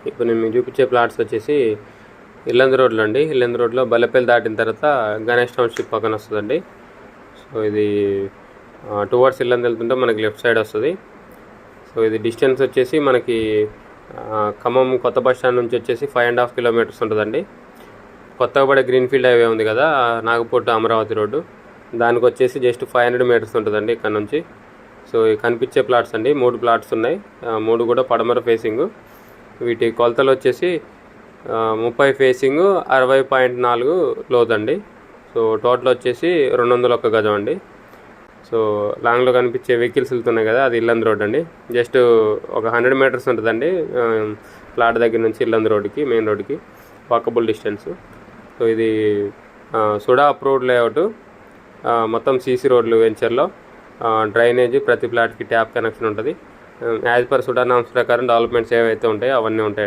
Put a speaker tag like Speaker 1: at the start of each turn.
Speaker 1: ఇప్పుడు నేను మీకు చూపించే ప్లాట్స్ వచ్చేసి ఇల్లందు రోడ్లో అండి. ఇల్లందు రోడ్లో బల్లెపల్లి దాటిన తర్వాత గణేష్ టౌన్షిప్ పక్కన వస్తుందండి. సో ఇది టువర్డ్స్ ఇల్లందు వెళ్తుంటే మనకి లెఫ్ట్ సైడ్ వస్తుంది. సో ఇది డిస్టెన్స్ వచ్చేసి మనకి ఖమ్మం కొత్త బస్ స్టాండ్ నుంచి వచ్చేసి 5.5 కిలోమీటర్స్ ఉంటుందండి. కొత్తగా పడే గ్రీన్ఫీల్డ్ హైవే ఉంది కదా, నాగపూర్ టు అమరావతి రోడ్డు, దానికి వచ్చేసి జస్ట్ 500 మీటర్స్ ఉంటుందండి ఇక్కడ నుంచి. సో కనిపించే ప్లాట్స్ అండి, 3 ప్లాట్స్ ఉన్నాయి, 3 కూడా పడమర ఫేసింగ్. వీటి కొలతలు వచ్చేసి 30 ఫేసింగ్, 60.4 లోతండి. సో టోటల్ వచ్చేసి 201 గజం అండి. సో లాంగ్లో కనిపించే వెహికల్స్ వెళ్తున్నాయి కదా, అది ఇల్లందు రోడ్ అండి. జస్ట్ ఒక 100 మీటర్స్ ఉంటుందండి ప్లాట్ దగ్గర నుంచి ఇల్లందు రోడ్డుకి, మెయిన్ రోడ్డుకి వాకబుల్ డిస్టెన్స్. సో ఇది సుడా అప్రూవ్డ్ లేఅవుట్, మొత్తం సీసీ రోడ్లు వెంచర్లో, డ్రైనేజ్, ప్రతి ప్లాట్కి ట్యాప్ కనెక్షన్ ఉంటుంది. యాజ్ పర్ సుడా నామ్స్ ప్రకారం డెవలప్మెంట్స్ ఏవైతే ఉంటాయో అవన్నీ ఉంటాయి.